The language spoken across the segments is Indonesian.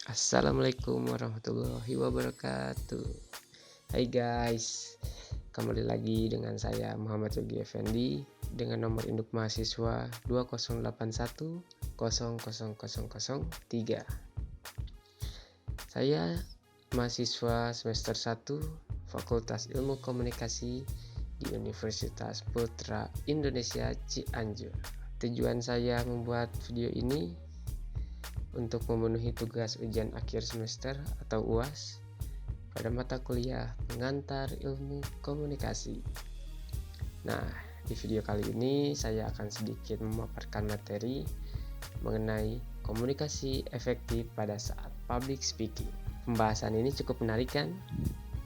Assalamualaikum warahmatullahi wabarakatuh. Hai guys, kembali lagi dengan saya Muhammad Yogi Effendi dengan nomor induk mahasiswa 2081000003. Saya mahasiswa semester 1 Fakultas Ilmu Komunikasi di Universitas Putra Indonesia Cianjur. Tujuan saya membuat video ini untuk memenuhi tugas ujian akhir semester atau UAS pada mata kuliah pengantar ilmu komunikasi. Nah, di video kali ini saya akan sedikit memaparkan materi mengenai komunikasi efektif pada saat public speaking. Pembahasan ini cukup menarik kan?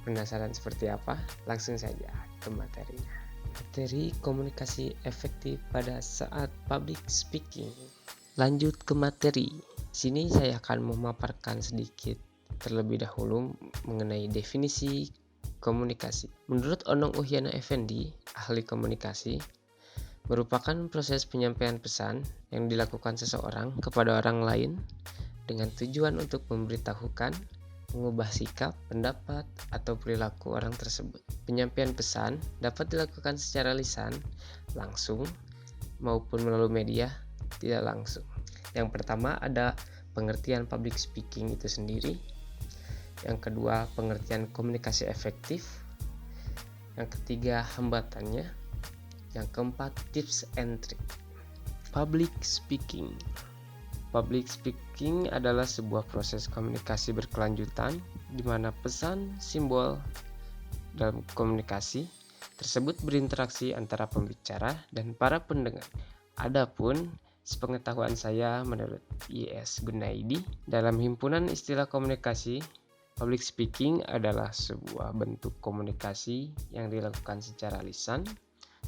Penasaran seperti apa? Langsung saja ke materinya. Materi komunikasi efektif pada saat public speaking. Lanjut ke materi. Sini saya akan memaparkan sedikit terlebih dahulu mengenai definisi komunikasi. Menurut Onong Uhyana Effendi, ahli komunikasi, merupakan proses penyampaian pesan yang dilakukan seseorang kepada orang lain dengan tujuan untuk memberitahukan, mengubah sikap, pendapat, atau perilaku orang tersebut. Penyampaian pesan dapat dilakukan secara lisan, langsung, maupun melalui media tidak langsung. Yang pertama ada pengertian public speaking itu sendiri. Yang kedua, pengertian komunikasi efektif. Yang ketiga, hambatannya. Yang keempat, tips and trick. Public speaking. Public speaking adalah sebuah proses komunikasi berkelanjutan di mana pesan, simbol dalam komunikasi tersebut berinteraksi antara pembicara dan para pendengar. Adapun sepengetahuan saya menurut Y.S. Gunaidi, dalam himpunan istilah komunikasi, public speaking adalah sebuah bentuk komunikasi yang dilakukan secara lisan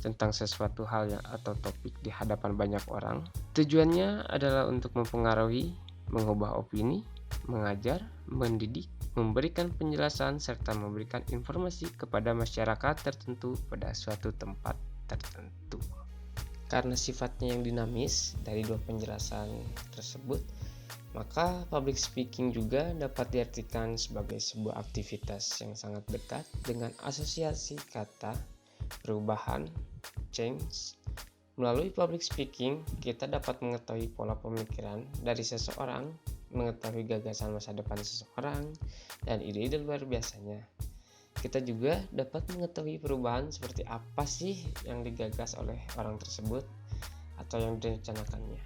tentang sesuatu hal atau topik di hadapan banyak orang. Tujuannya adalah untuk mempengaruhi, mengubah opini, mengajar, mendidik, memberikan penjelasan, serta memberikan informasi kepada masyarakat tertentu pada suatu tempat tertentu. Karena sifatnya yang dinamis dari dua penjelasan tersebut, maka public speaking juga dapat diartikan sebagai sebuah aktivitas yang sangat dekat dengan asosiasi kata perubahan, change. Melalui public speaking, kita dapat mengetahui pola pemikiran dari seseorang, mengetahui gagasan masa depan seseorang, dan ide-ide luar biasanya. Kita juga dapat mengetahui perubahan seperti apa sih yang digagas oleh orang tersebut atau yang direncanakannya.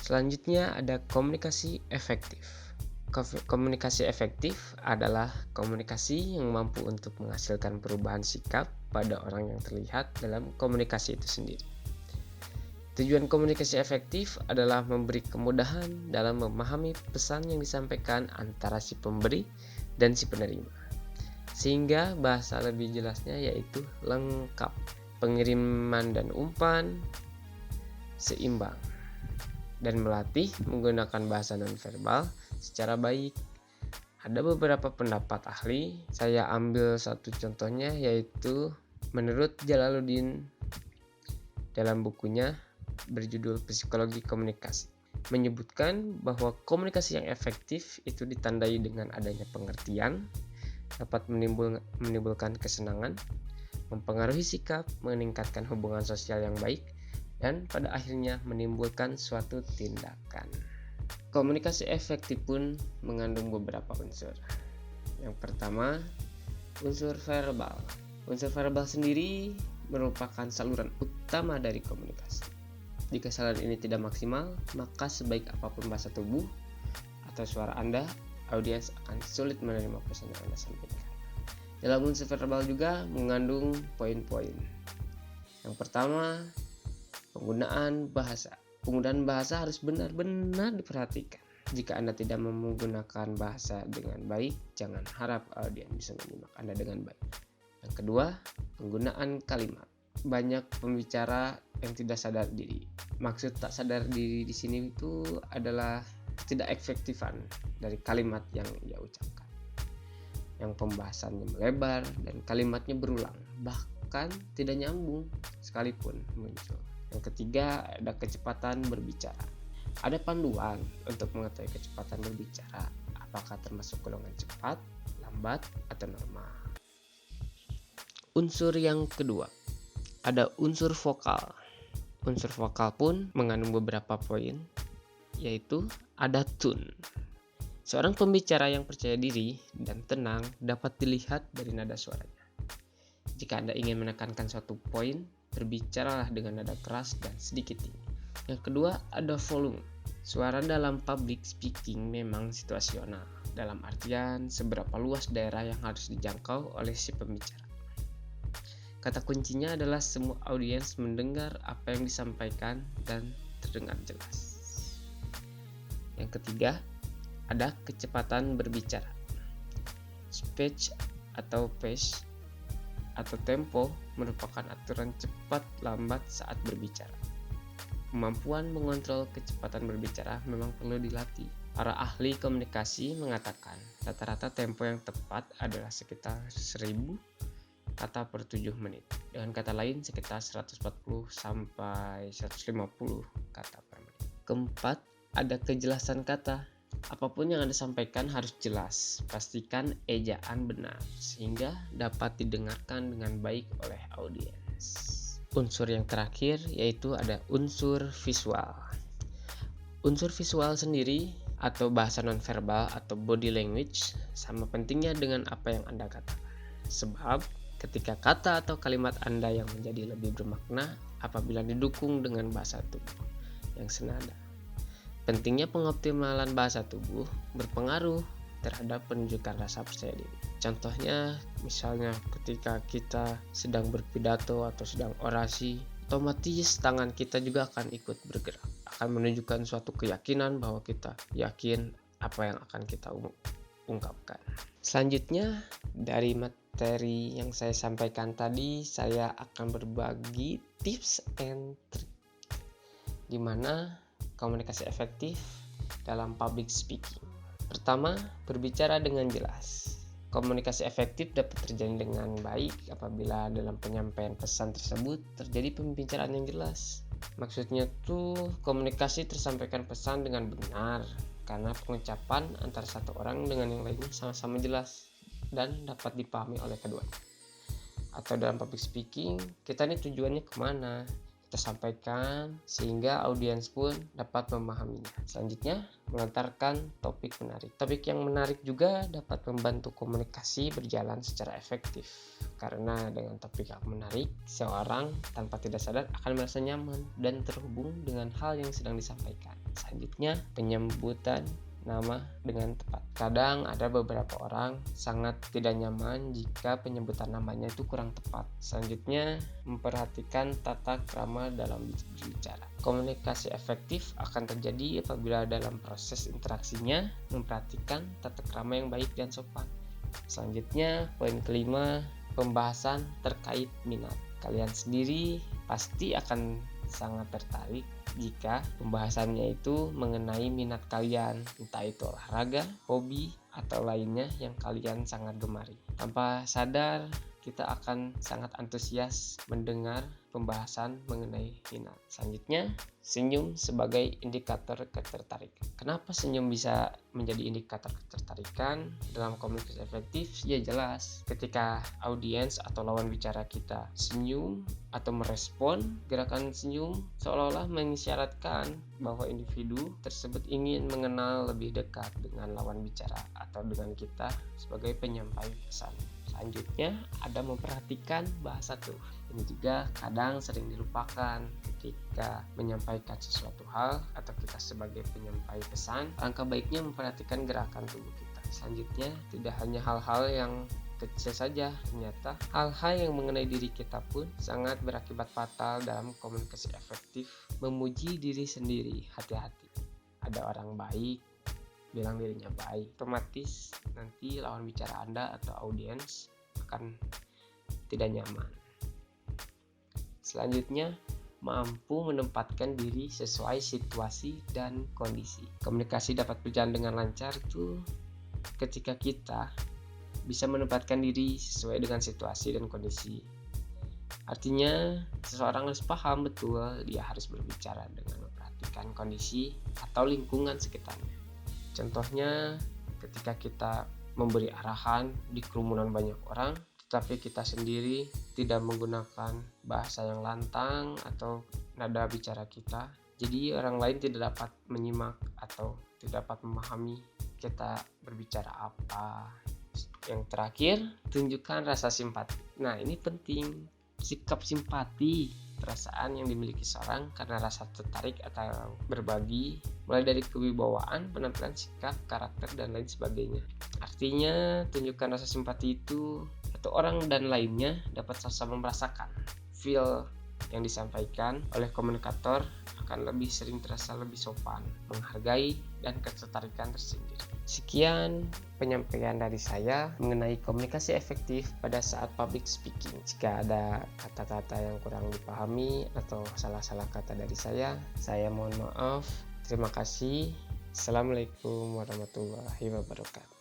Selanjutnya ada komunikasi efektif. Komunikasi efektif adalah komunikasi yang mampu untuk menghasilkan perubahan sikap pada orang yang terlihat dalam komunikasi itu sendiri. Tujuan komunikasi efektif adalah memberi kemudahan dalam memahami pesan yang disampaikan antara si pemberi dan si penerima, sehingga bahasa lebih jelasnya yaitu lengkap, pengiriman dan umpan seimbang, dan melatih menggunakan bahasa nonverbal secara baik. Ada beberapa pendapat ahli, saya ambil satu contohnya yaitu menurut Jalaluddin dalam bukunya berjudul Psikologi Komunikasi, menyebutkan bahwa komunikasi yang efektif itu ditandai dengan adanya pengertian, dapat menimbulkan kesenangan, mempengaruhi sikap, meningkatkan hubungan sosial yang baik, dan pada akhirnya menimbulkan suatu tindakan. Komunikasi efektif pun mengandung beberapa unsur. Yang pertama, unsur verbal. Unsur verbal sendiri merupakan saluran utama dari komunikasi. Jika saluran ini tidak maksimal, maka sebaik apapun bahasa tubuh atau suara Anda, audiens akan sulit menerima pesan yang Anda sampaikan. Dalam unsur verbal juga mengandung poin-poin. Yang pertama, penggunaan bahasa. Penggunaan bahasa harus benar-benar diperhatikan. Jika Anda tidak menggunakan bahasa dengan baik, jangan harap audiens bisa menyimak Anda dengan baik. Yang kedua, penggunaan kalimat. Banyak pembicara yang tidak sadar diri. Maksud tak sadar diri di sini itu adalah tidak efektifan dari kalimat yang ia ucapkan. Yang pembahasannya melebar dan kalimatnya berulang, bahkan tidak nyambung sekalipun muncul. Yang ketiga, ada kecepatan berbicara. Ada panduan untuk mengetahui kecepatan berbicara. apakah termasuk golongan cepat, lambat, atau normal. Unsur yang kedua, ada unsur vokal. Unsur vokal pun mengandung beberapa poin, yaitu ada tone. Seorang pembicara yang percaya diri dan tenang dapat dilihat dari nada suaranya. Jika Anda ingin menekankan suatu poin, berbicaralah dengan nada keras dan sedikit tinggi. Yang kedua, ada volume. Suara dalam public speaking memang situasional, dalam artian seberapa luas daerah yang harus dijangkau oleh si pembicara. Kata kuncinya adalah semua audiens mendengar apa yang disampaikan dan terdengar jelas. Yang ketiga, ada kecepatan berbicara. Speech atau pace atau tempo merupakan aturan cepat lambat saat berbicara. Kemampuan mengontrol kecepatan berbicara memang perlu dilatih. Para ahli komunikasi mengatakan rata-rata tempo yang tepat adalah sekitar 1000 kata per 7 menit. Dengan kata lain sekitar 140 sampai 150 kata per menit. Keempat, ada kejelasan kata. Apapun yang Anda sampaikan harus jelas. Pastikan ejaan benar sehingga dapat didengarkan dengan baik oleh audiens. Unsur yang terakhir yaitu ada unsur visual. Unsur visual sendiri atau bahasa nonverbal atau body language sama pentingnya dengan apa yang Anda katakan. Sebab ketika kata atau kalimat Anda yang menjadi lebih bermakna apabila didukung dengan bahasa tubuh yang senada. Pentingnya pengoptimalan bahasa tubuh berpengaruh terhadap penunjukan rasa percaya diri. Contohnya, misalnya ketika kita sedang berpidato atau sedang orasi, otomatis tangan kita juga akan ikut bergerak, akan menunjukkan suatu keyakinan bahwa kita yakin apa yang akan kita ungkapkan. Selanjutnya, dari materi yang saya sampaikan tadi, saya akan berbagi tips and trick di mana komunikasi efektif dalam public speaking. Pertama, berbicara dengan jelas. Komunikasi efektif dapat terjadi dengan baik apabila dalam penyampaian pesan tersebut terjadi pembicaraan yang jelas. Maksudnya tuh komunikasi tersampaikan pesan dengan benar karena pengucapan antara satu orang dengan yang lainnya sama-sama jelas dan dapat dipahami oleh keduanya. Atau dalam public speaking, kita nih tujuannya kemana? Kita sampaikan sehingga audiens pun dapat memahaminya. Selanjutnya, melontarkan topik menarik. Topik yang menarik juga dapat membantu komunikasi berjalan secara efektif. Karena dengan topik yang menarik, seorang tanpa tidak sadar akan merasa nyaman dan terhubung dengan hal yang sedang disampaikan. Selanjutnya, penyambutan nama dengan tepat. Kadang ada beberapa orang sangat tidak nyaman jika penyebutan namanya itu kurang tepat. Selanjutnya, memperhatikan tata krama dalam berbicara. Komunikasi efektif akan terjadi apabila dalam proses interaksinya memperhatikan tata krama yang baik dan sopan. Selanjutnya, poin kelima, pembahasan terkait minat. Kalian sendiri pasti akan sangat tertarik jika pembahasannya itu mengenai minat kalian, entah itu olahraga, hobi, atau lainnya yang kalian sangat gemari. Tanpa sadar, kita akan sangat antusias mendengar pembahasan mengenai minat. Selanjutnya, senyum sebagai indikator ketertarikan. Kenapa senyum bisa menjadi indikator ketertarikan dalam komunikasi efektif? Ya jelas, ketika audiens atau lawan bicara kita senyum atau merespon gerakan senyum seolah-olah mengisyaratkan bahwa individu tersebut ingin mengenal lebih dekat dengan lawan bicara atau dengan kita sebagai penyampai pesan. Selanjutnya, ada memperhatikan bahasa tubuh. Ini juga kadang sering dilupakan ketika menyampaikan sesuatu hal atau kita sebagai penyampai pesan. Alangkah baiknya memperhatikan gerakan tubuh kita. Selanjutnya, tidak hanya hal-hal yang kecil saja, ternyata hal-hal yang mengenai diri kita pun sangat berakibat fatal dalam komunikasi efektif. Memuji diri sendiri, hati-hati. Ada orang baik bilang dirinya baik, otomatis nanti lawan bicara Anda atau audiens akan tidak nyaman. Selanjutnya, mampu menempatkan diri sesuai situasi dan kondisi. Komunikasi dapat berjalan dengan lancar tuh ketika kita bisa menempatkan diri sesuai dengan situasi dan kondisi. Artinya, seseorang harus paham betul dia harus berbicara dengan memperhatikan kondisi atau lingkungan sekitarnya. Contohnya, ketika kita memberi arahan di kerumunan banyak orang, tetapi kita sendiri tidak menggunakan bahasa yang lantang atau nada bicara kita, jadi orang lain tidak dapat menyimak atau tidak dapat memahami kita berbicara apa. Yang terakhir, tunjukkan rasa simpati. Nah, ini penting. Sikap simpati, perasaan yang dimiliki seorang karena rasa tertarik atau berbagi, mulai dari kewibawaan, penampilan, sikap, karakter, dan lain sebagainya. Artinya, tunjukkan rasa simpati itu atau orang dan lainnya dapat sama-sama merasakan feel yang disampaikan oleh komunikator akan lebih sering terasa lebih sopan, menghargai, dan ketertarikan tersendiri. Sekian penyampaian dari saya mengenai komunikasi efektif pada saat public speaking. Jika ada kata-kata yang kurang dipahami atau salah-salah kata dari saya mohon maaf. Terima kasih. Assalamualaikum warahmatullahi wabarakatuh.